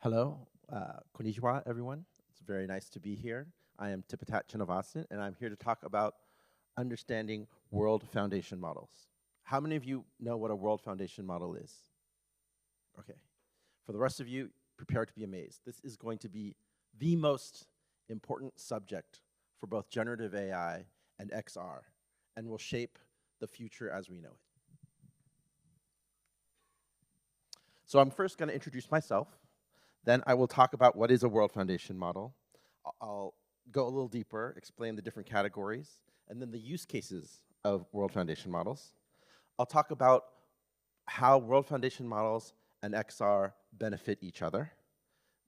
Hello, konnichiwa, everyone. It's very nice to be here. I am Tipatat Chennavasin, and I'm here to talk about understanding world foundation models. How many of you know what a world foundation model is? Okay. For the rest of you, prepare to be amazed. This is going to be the most important subject for both generative AI and XR, and will shape the future as we know it. So I'm first going to introduce myself. Then I will talk about what is a world foundation model. I'll go a little deeper, explain the different categories, and then the use cases of world foundation models. I'll talk about how world foundation models and XR benefit each other.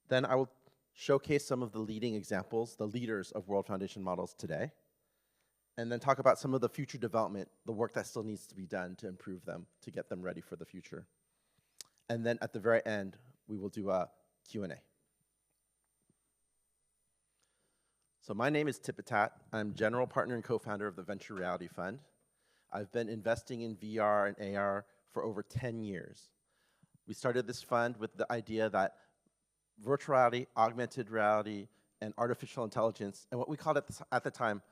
Then I will showcase some of the leading examples, the leaders of world foundation models today, and then talk about some of the future development, the work that still needs to be done to improve them, to get them ready for the future. And then at the very end, we will do a Q&A. So my name is Tipatat. I'm general partner and co-founder of the Venture Reality Fund. I've been investing in VR and AR for over 10 years. We started this fund with the idea that virtual reality, augmented reality, and artificial intelligence, and what we called it at the time,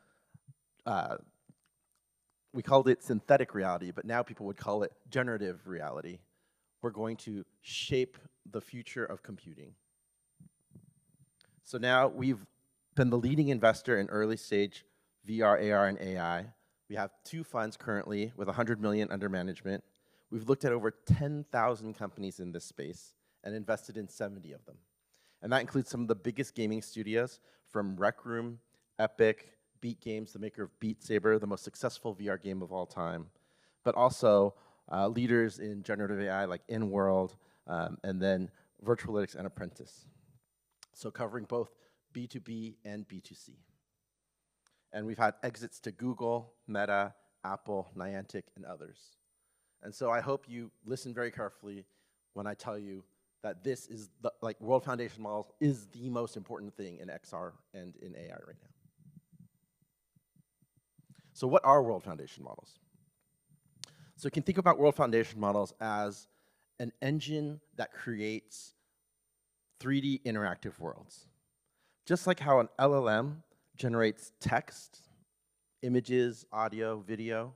we called it synthetic reality, but now people would call it generative reality. We're going to shape the future of computing. So now we've been the leading investor in early stage VR, AR, and AI. We have 2 funds currently with 100 million under management. We've looked at over 10,000 companies in this space and invested in 70 of them. And that includes some of the biggest gaming studios from Rec Room, Epic, Beat Games, the maker of Beat Saber, the most successful VR game of all time, but also leaders in generative AI like InWorld, and then Virtualytics and Apprentice. So covering both B2B and B2C. And we've had exits to Google, Meta, Apple, Niantic, and others. And so I hope you listen very carefully when I tell you that this is, world foundation models is the most important thing in XR and in AI right now. So what are world foundation models? So you can think about world foundation models as an engine that creates 3D interactive worlds. Just like how an LLM generates text, images, audio, video,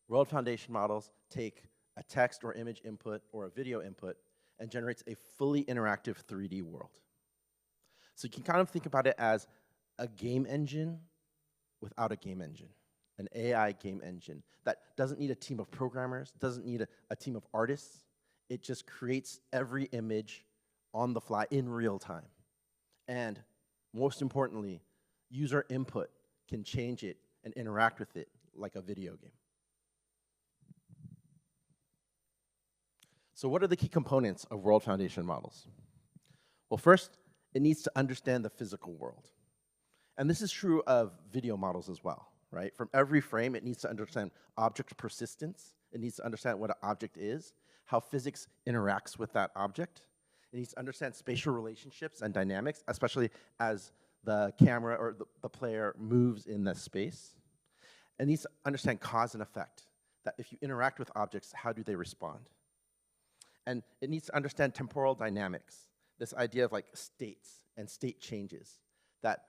world foundation models take a text or image input or a video input and generates a fully interactive 3D world. So you can kind of think about it as a game engine without a game engine. An AI game engine that doesn't need a team of programmers, doesn't need a team of artists. It just creates every image on the fly in real time. And most importantly, user input can change it and interact with it like a video game. So what are the key components of world foundation models? Well, first, it needs to understand the physical world. And this is true of video models as well. Right? From every frame, it needs to understand object persistence. It needs to understand what an object is, how physics interacts with that object. It needs to understand spatial relationships and dynamics, especially as the camera or the player moves in the space. It needs to understand cause and effect, that if you interact with objects, how do they respond? And it needs to understand temporal dynamics, this idea of like states and state changes, that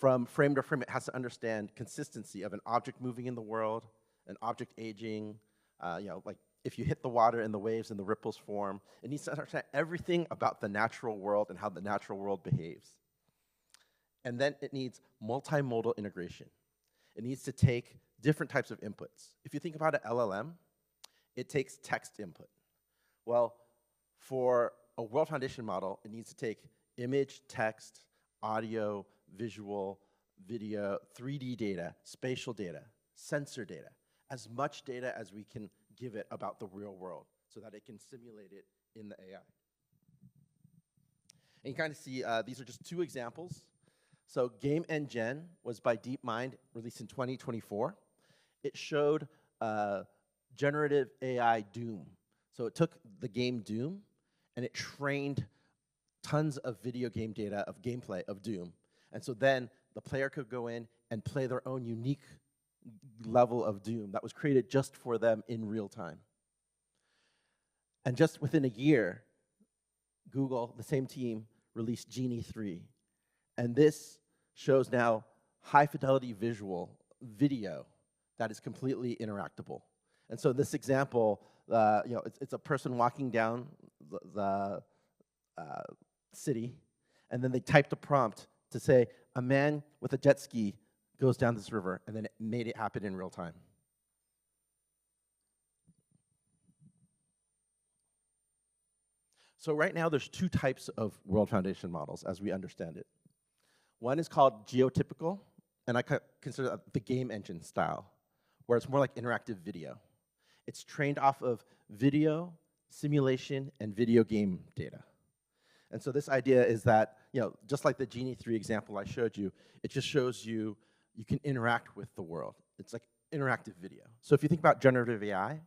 from frame to frame, it has to understand consistency of an object moving in the world, an object aging, like if you hit the water and the waves and the ripples form. It needs to understand everything about the natural world and how the natural world behaves. And then it needs multimodal integration. It needs to take different types of inputs. If you think about an LLM, it takes text input. Well, for a world foundation model, it needs to take image, text, audio, visual, video, 3D data, spatial data, sensor data, as much data as we can give it about the real world so that it can simulate it in the AI. And you kind of see these are just 2 examples. So Game Engine was by DeepMind, released in 2024. It showed generative AI Doom. So it took the game Doom and it trained tons of video game data of gameplay of Doom. And so then the player could go in and play their own unique level of Doom that was created just for them in real time. And just within a year, Google, the same team, released Genie 3. And this shows now high-fidelity video that is completely interactable. And so this example, it's a person walking down the city, and then they typed a prompt to say, a man with a jet ski goes down this river, and then it made it happen in real time. So right now, there's two types of World Foundation models, as we understand it. One is called geotypical, and I consider that the game engine style, where it's more like interactive video. It's trained off of video, simulation, and video game data. And so this idea is that, just like the Genie 3 example I showed you, it just shows you can interact with the world. It's like interactive video. So if you think about generative AI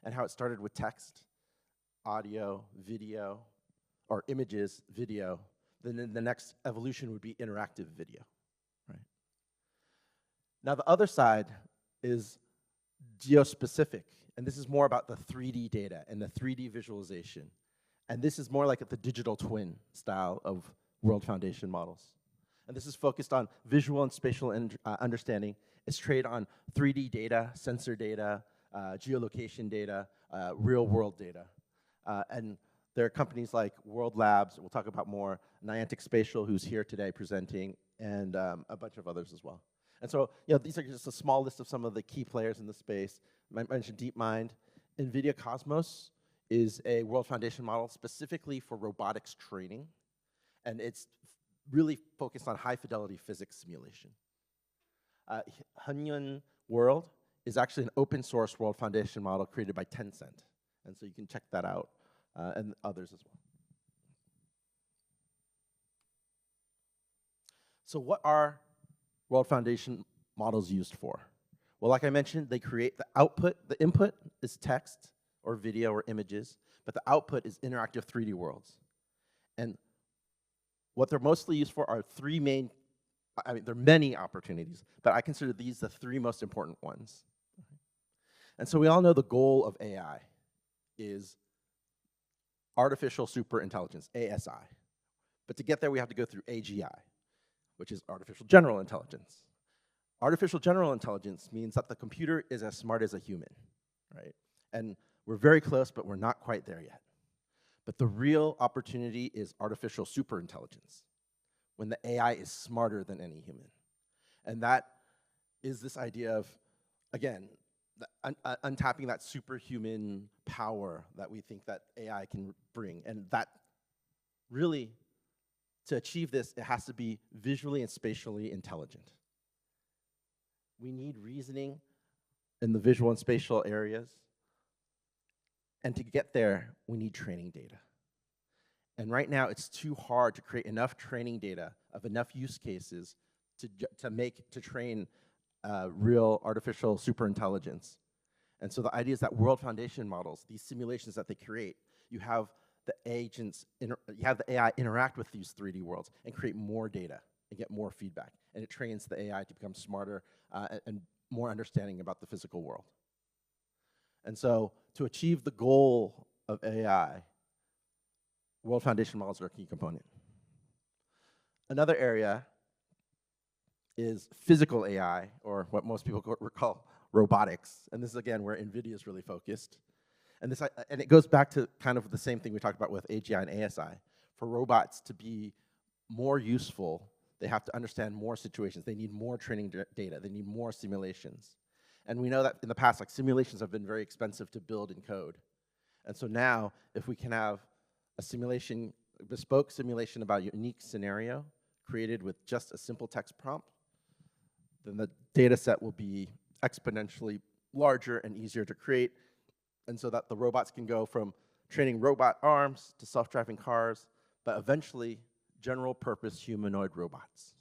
and how it started with text, audio, video, or images, video, then the next evolution would be interactive video, right? Now the other side is geospecific, and this is more about the 3D data and the 3D visualization. And this is more like the digital twin style of World Foundation models. And this is focused on visual and spatial understanding. It's trained on 3D data, sensor data, geolocation data, real-world data. And there are companies like World Labs, we'll talk about more, Niantic Spatial, who's here today presenting, and a bunch of others as well. And so, these are just a small list of some of the key players in the space. I mentioned DeepMind. NVIDIA Cosmos is a World Foundation model specifically for robotics training, and it's really focused on high-fidelity physics simulation. Hunyun World is actually an open-source World Foundation model created by Tencent, and so you can check that out, and others as well. So what are World Foundation models used for? Well, like I mentioned, they create the output. The input is text or video or images, but the output is interactive 3D worlds. And what they're mostly used for are three main, there are many opportunities, but I consider these the three most important ones. And so we all know the goal of AI is artificial superintelligence, ASI. But to get there, we have to go through AGI, which is artificial general intelligence. Artificial general intelligence means that the computer is as smart as a human, right? And we're very close, but we're not quite there yet. But the real opportunity is artificial superintelligence, when the AI is smarter than any human. And that is this idea of, again, untapping that superhuman power that we think that AI can bring. And that really, to achieve this, it has to be visually and spatially intelligent. We need reasoning in the visual and spatial areas. And to get there, we need training data. And right now, it's too hard to create enough training data of enough use cases to train real artificial superintelligence. And so the idea is that World Foundation models, these simulations that they create, you have the agents, you have the AI interact with these 3D worlds and create more data and get more feedback. And it trains the AI to become smarter and more understanding about the physical world. And so to achieve the goal of AI, World Foundation models are a key component. Another area is physical AI, or what most people call robotics. And this is, again, where NVIDIA is really focused. And it goes back to kind of the same thing we talked about with AGI and ASI. For robots to be more useful, they have to understand more situations. They need more training data. They need more simulations. And we know that in the past, like, simulations have been very expensive to build and code. And so now, if we can have a simulation, a bespoke simulation about a unique scenario created with just a simple text prompt, then the data set will be exponentially larger and easier to create, and so that the robots can go from training robot arms to self-driving cars, but eventually general-purpose humanoid robots.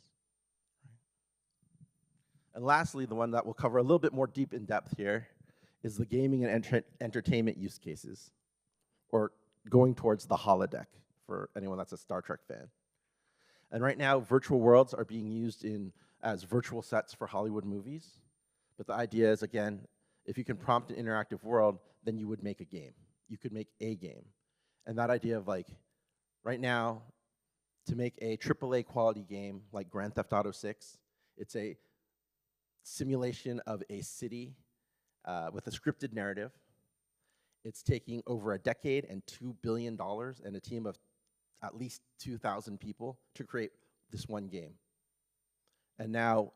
And lastly, the one that we'll cover a little bit more deep in depth here is the gaming and entertainment use cases, or going towards the holodeck for anyone that's a Star Trek fan. And right now, virtual worlds are being used as virtual sets for Hollywood movies. But the idea is, again, if you can prompt an interactive world, then you would make a game. You could make a game. And that idea of, like, Right now, to make a AAA quality game like Grand Theft Auto 6, it's a simulation of a city with a scripted narrative. It's taking over a decade and $2 billion and a team of at least 2,000 people to create this one game. And now,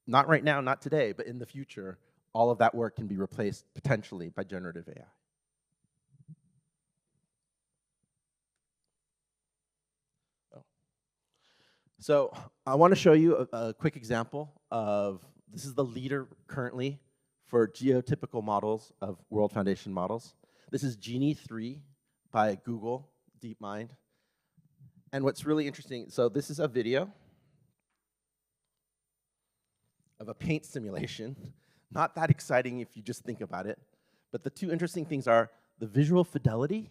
not right now, not today, but in the future, all of that work can be replaced potentially by generative AI. So I want to show you a quick example of, this is the leader currently for geotypical models of World Foundation models. This is Genie 3 by Google DeepMind. And what's really interesting, so this is a video of a paint simulation. Not that exciting if you just think about it. But the two interesting things are the visual fidelity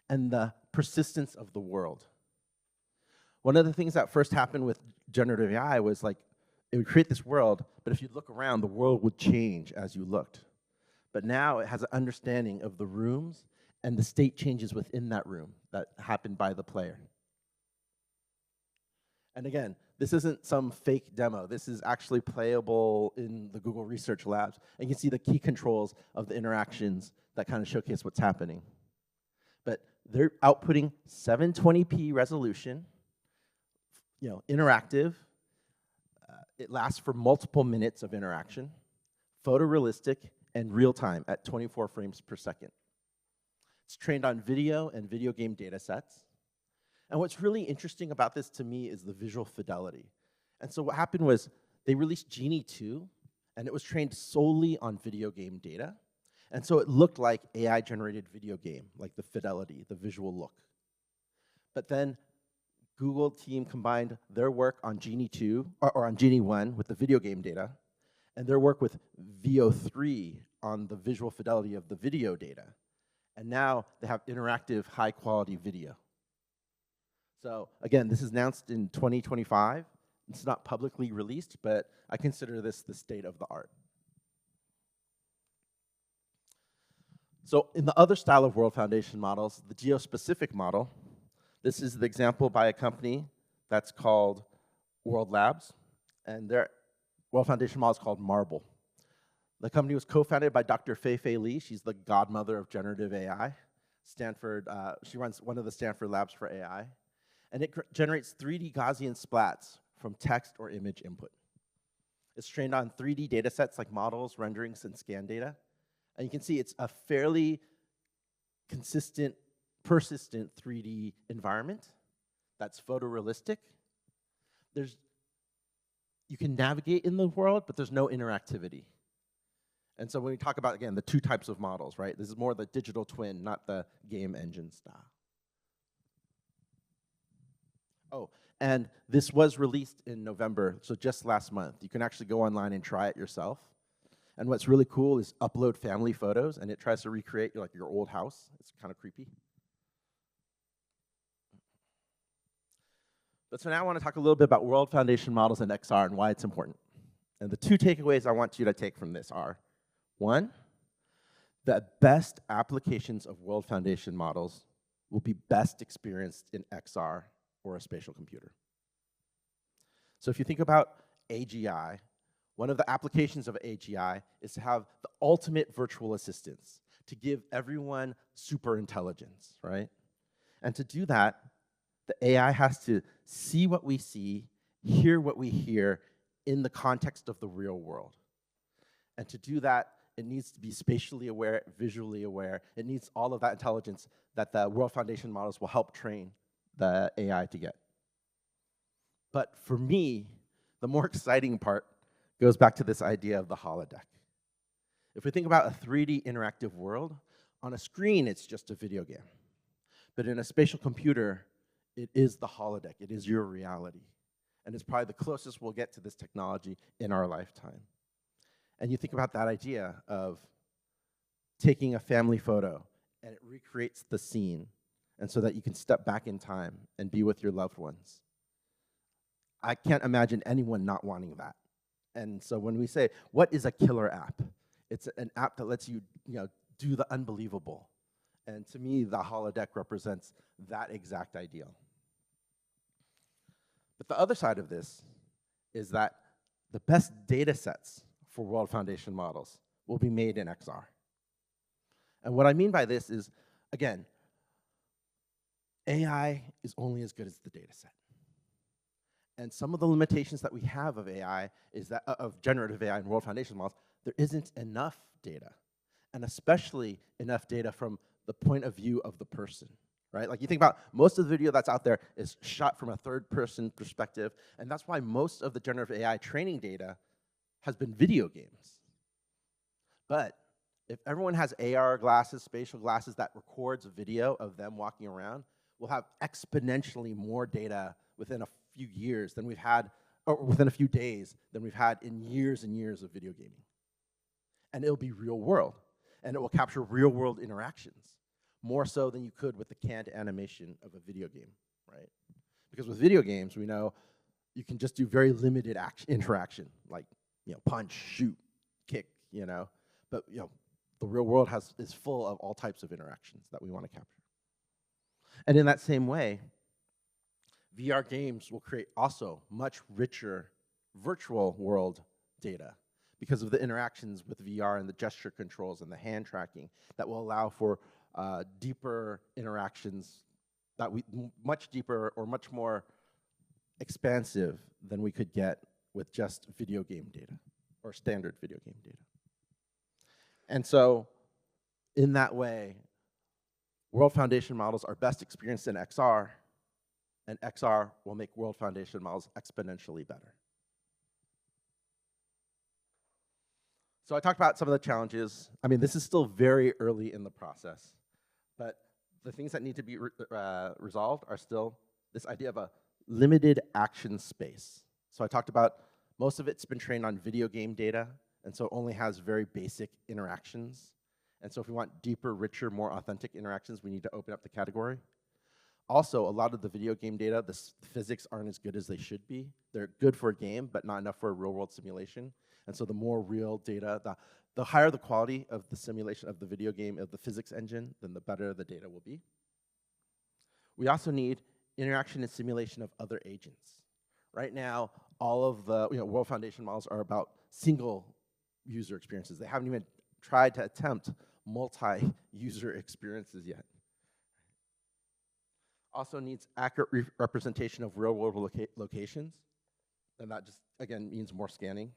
and the persistence of the world. One of the things that first happened with generative AI was like, it would create this world, but if you look around, the world would change as you looked. But now it has an understanding of the rooms and the state changes within that room that happened by the player. And again, this isn't some fake demo. This is actually playable in the Google Research Labs. And you can see the key controls of the interactions that kind of showcase what's happening. But they're outputting 720p resolution, interactive. It lasts for multiple minutes of interaction, photorealistic, and real time at 24 frames per second. It's trained on video and video game data sets. And what's really interesting about this to me is the visual fidelity. And so what happened was they released Genie 2, and it was trained solely on video game data. And so it looked like AI-generated video game, like the fidelity, the visual look. But then Google team combined their work on Genie 2, or on Genie 1 with the video game data, and their work with VO3 on the visual fidelity of the video data. And now they have interactive, high-quality video. So again, this is announced in 2025. It's not publicly released, but I consider this the state of the art. So in the other style of World Foundation models, the geo-specific model, this is the example by a company that's called World Labs, and their World Foundation model is called Marble. The company was co-founded by Dr. Fei-Fei Li. She's the godmother of generative AI. Stanford, she runs one of the Stanford labs for AI. And it generates 3D Gaussian splats from text or image input. It's trained on 3D data sets like models, renderings, and scan data. And you can see it's a fairly consistent, persistent 3D environment that's photorealistic. You can navigate in the world, but there's no interactivity. And so when we talk about, again, the two types of models, right? This is more the digital twin, not the game engine style. Oh, and this was released in November, so just last month. You can actually go online and try it yourself. And what's really cool is upload family photos, and it tries to recreate your old house. It's kind of creepy. But so now I want to talk a little bit about World Foundation models and XR and why it's important. And the two takeaways I want you to take from this are, one, the best applications of World Foundation models will be best experienced in XR or a spatial computer. So if you think about AGI, one of the applications of AGI is to have the ultimate virtual assistants, to give everyone super intelligence, right? And to do that, the AI has to see what we see, hear what we hear in the context of the real world. And to do that, it needs to be spatially aware, visually aware. It needs all of that intelligence that the World Foundation models will help train the AI to get. But for me, the more exciting part goes back to this idea of the holodeck. If we think about a 3D interactive world, on a screen, it's just a video game. But in a spatial computer, it is the holodeck. It is your reality. And it's probably the closest we'll get to this technology in our lifetime. And you think about that idea of taking a family photo, and it recreates the scene, and so that you can step back in time and be with your loved ones. I can't imagine anyone not wanting that. And so when we say, what is a killer app? It's an app that lets you, do the unbelievable And to me, the holodeck represents that exact ideal. But the other side of this is that the best data sets for world foundation models will be made in XR. And what I mean by this is, again, AI is only as good as the data set. And some of the limitations that we have of AI is that, of generative AI and world foundation models, there isn't enough data, and especially enough data from the point of view of the person, right? Like you think about most of the video that's out there is shot from a third-person perspective, and that's why most of the generative AI training data has been video games. But if everyone has AR glasses, spatial glasses that records a video of them walking around, we'll have exponentially more data within a few years than we've had, or within a few days than we've had in years and years of video gaming. And it'll be real world, and it will capture real world interactions, more so than you could with the canned animation of a video game, right? Because with video games, we know you can just do very limited interaction, like punch, shoot, kick, But the real world is full of all types of interactions that we want to capture. And in that same way, VR games will create also much richer virtual world data because of the interactions with VR and the gesture controls and the hand tracking that will allow for deeper interactions that much deeper or much more expansive than we could get with just video game data or standard video game data. And so in that way, world foundation models are best experienced in XR, and XR will make world foundation models exponentially better. So I talked about some of the challenges. I mean, this is still very early in the process, but the things that need to be resolved are still this idea of a limited action space. So I talked about most of it's been trained on video game data, and so it only has very basic interactions. And so if we want deeper, richer, more authentic interactions, we need to open up the category. Also, a lot of the video game data, the physics aren't as good as they should be. They're good for a game, but not enough for a real-world simulation. And so the more real data, the higher the quality of the simulation of the video game, of the physics engine, then the better the data will be. We also need interaction and simulation of other agents. Right now, all of the world foundation models are about single user experiences. They haven't even tried to attempt multi-user experiences yet. Also needs accurate representation of real-world locations, and that just, again, means more scanning.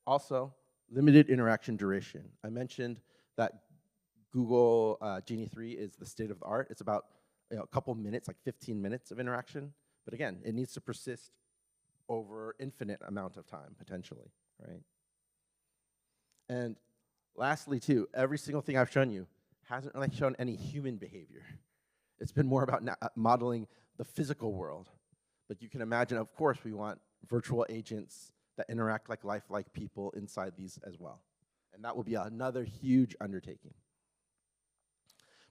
Also, limited interaction duration. I mentioned that Google Genie 3 is the state of the art. It's about a couple minutes, like 15 minutes of interaction, but again, it needs to persist over infinite amount of time, potentially, right? And lastly, too, every single thing I've shown you hasn't really shown any human behavior. It's been more about modeling the physical world. But you can imagine, of course, we want virtual agents that interact like lifelike people inside these as well. And that will be another huge undertaking.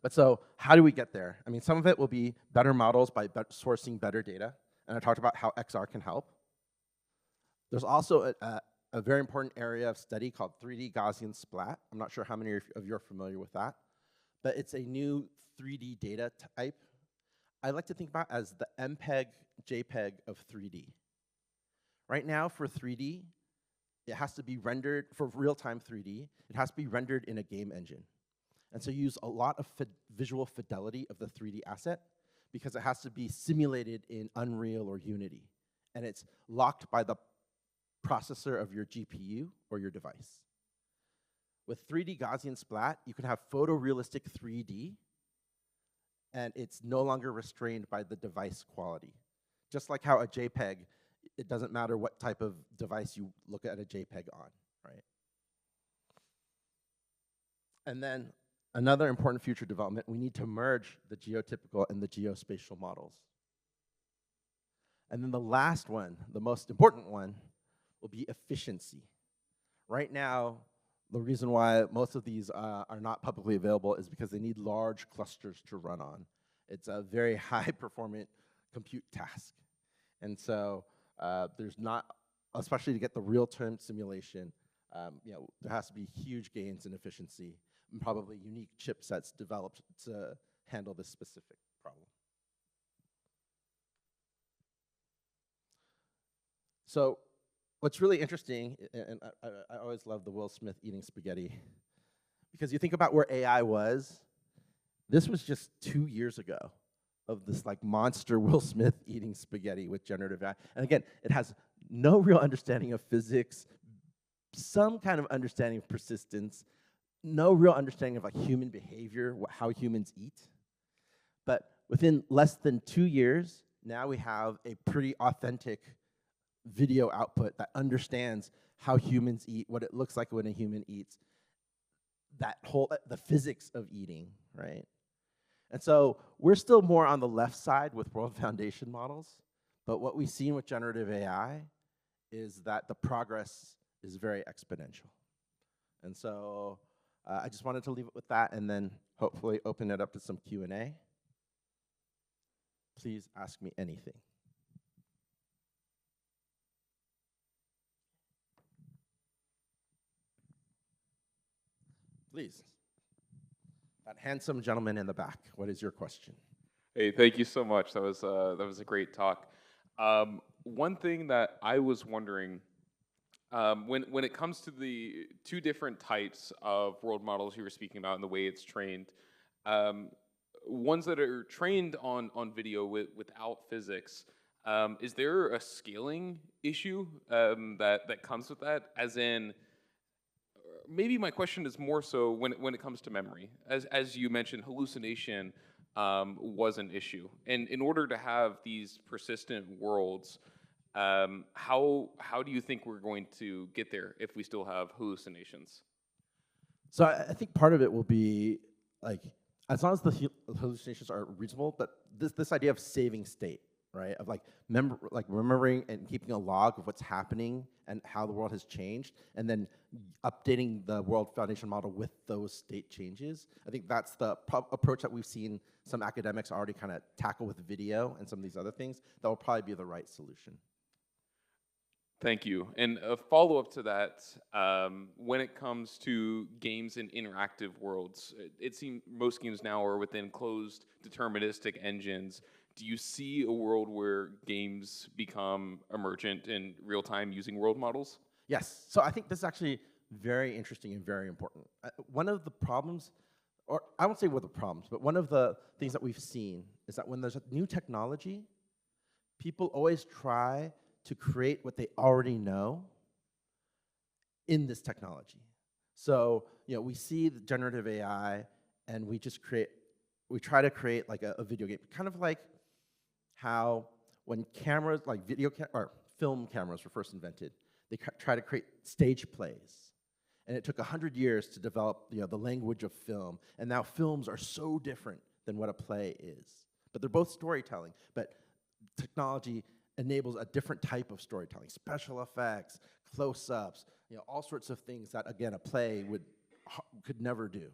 But so how do we get there? I mean, some of it will be better models by sourcing better data. And I talked about how XR can help. There's also a very important area of study called 3D Gaussian splat. I'm not sure how many of you are familiar with that. But it's a new 3D data type I like to think about as the MPEG, JPEG of 3D. Right now, for 3D, it has to be rendered, for real-time 3D, it has to be rendered in a game engine. And so you use a lot of visual fidelity of the 3D asset because it has to be simulated in Unreal or Unity. And it's locked by the processor of your GPU or your device. With 3D Gaussian splat, you can have photorealistic 3D, and it's no longer restrained by the device quality. Just like how a JPEG, it doesn't matter what type of device you look at a JPEG on, right? And then another important future development, we need to merge the geotypical and the geospatial models. And then the last one, the most important one, will be efficiency. Right now, the reason why most of these are not publicly available is because they need large clusters to run on. It's a very high-performant compute task. And so there's not, especially to get the real-time simulation, there has to be huge gains in efficiency. and probably unique chipsets developed to handle this specific problem. So what's really interesting, and I always love the Will Smith eating spaghetti, because you think about where AI was, this was just 2 years ago of this like monster Will Smith eating spaghetti with generative AI. And again, it has no real understanding of physics, some kind of understanding of persistence, no real understanding of like human behavior, how humans eat. But within less than 2 years, now we have a pretty authentic video output that understands how humans eat, what it looks like when a human eats, the physics of eating, right? And so we're still more on the left side with world foundation models, but what we've seen with generative AI is that the progress is very exponential. And so I just wanted to leave it with that and then hopefully open it up to some Q&A. Please ask me anything. Please. That handsome gentleman in the back, what is your question? Hey, thank you so much. That was a great talk. One thing that I was wondering, when it comes to the two different types of world models you were speaking about and the way it's trained, ones that are trained on video without physics, is there a scaling issue that comes with that? As in, maybe my question is more so when it comes to memory. As you mentioned, hallucination was an issue. And in order to have these persistent worlds, how do you think we're going to get there if we still have hallucinations? So I think part of it will be, like, as long as the hallucinations are reasonable, but this idea of saving state, right? Of like remembering and keeping a log of what's happening and how the world has changed, and then updating the world foundation model with those state changes. I think that's the approach that we've seen some academics already kind of tackle with video and some of these other things. That will probably be the right solution. Thank you. And a follow-up to that, when it comes to games in interactive worlds, it seems most games now are within closed deterministic engines. Do you see a world where games become emergent in real time using world models? Yes. So I think this is actually very interesting and very important. One of the problems, or I won't say what the problems, but one of the things that we've seen is that when there's a new technology, people always try to create what they already know in this technology. So, we see the generative AI and we try to create like a video game, kind of like how when cameras, like or film cameras were first invented, they try to create stage plays. And it took 100 years to develop the language of film. And now films are so different than what a play is. But they're both storytelling. But technology enables a different type of storytelling, special effects, close-ups, all sorts of things that, again, a play could never do.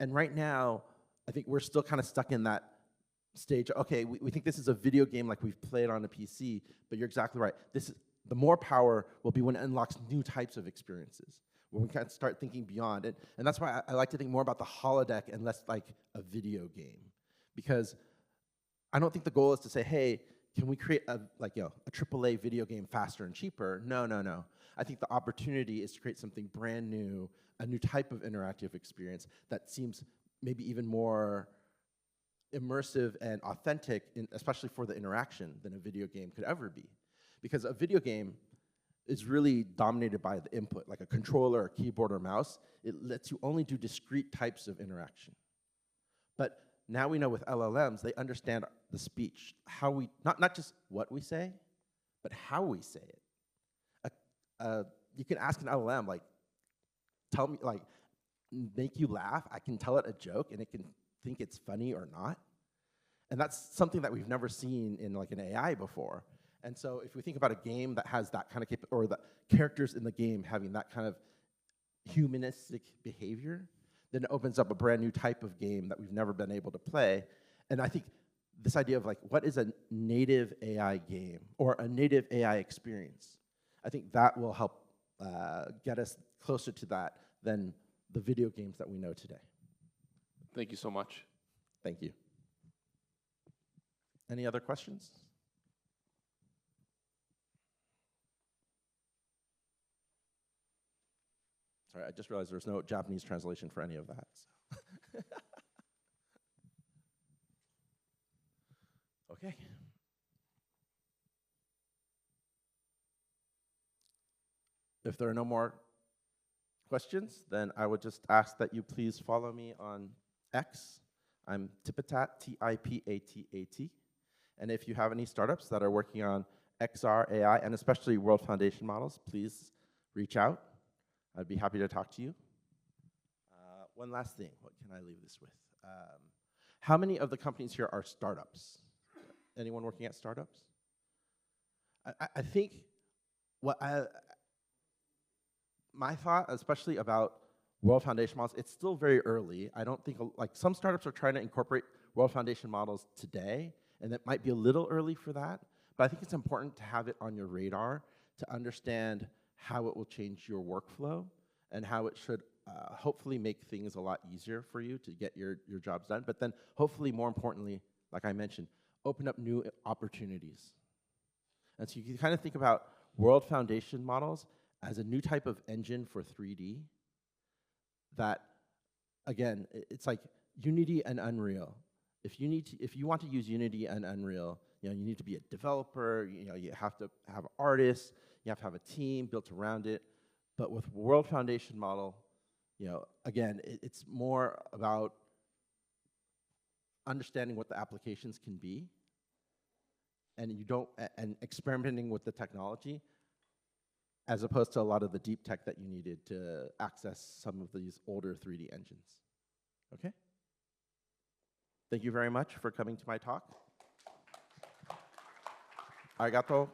And right now, I think we're still kind of stuck in that stage. Okay, we think this is a video game like we've played on a PC, but you're exactly right. The more power will be when it unlocks new types of experiences, when we kind of start thinking beyond it. And that's why I like to think more about the holodeck and less like a video game. Because I don't think the goal is to say, hey, can we create a AAA video game faster and cheaper? No. I think the opportunity is to create something brand new, a new type of interactive experience that seems maybe even more immersive and authentic, especially for the interaction, than a video game could ever be. Because a video game is really dominated by the input, like a controller, a keyboard, or mouse. It lets you only do discrete types of interaction. But now we know with LLMs, they understand the speech, how we, not just what we say, but how we say it. You can ask an LLM, like, tell me, like, make you laugh. I can tell it a joke, and it can think it's funny or not. And that's something that we've never seen in like an AI before. And so if we think about a game that has that kind of or the characters in the game having that kind of humanistic behavior, then it opens up a brand new type of game that we've never been able to play. And I think this idea of like, what is a native AI game or a native AI experience? I think that will help get us closer to that than the video games that we know today. Thank you so much. Thank you. Any other questions? Sorry, I just realized there's no Japanese translation for any of that. So. Okay. If there are no more questions, then I would just ask that you please follow me on X. I'm Tipatat, T-I-P-A-T-A-T. And if you have any startups that are working on XR, AI, and especially World Foundation models, please reach out. I'd be happy to talk to you. One last thing, what can I leave this with? How many of the companies here are startups? Anyone working at startups? I think my thought, especially about World Foundation models, it's still very early. I don't think, like some startups are trying to incorporate World Foundation models today, and it might be a little early for that, but I think it's important to have it on your radar to understand how it will change your workflow and how it should hopefully make things a lot easier for you to get your jobs done, but then hopefully more importantly, like I mentioned, open up new opportunities. And so you can kind of think about World Foundation models as a new type of engine for 3D that, again, it's like Unity and Unreal. If you want to use Unity and Unreal, you need to be a developer, you have to have artists, you have to have a team built around it. But with World Foundation model, again, it's more about understanding what the applications can be, and and experimenting with the technology, as opposed to a lot of the deep tech that you needed to access some of these older 3D engines. Okay? Thank you very much for coming to my talk. Arigato.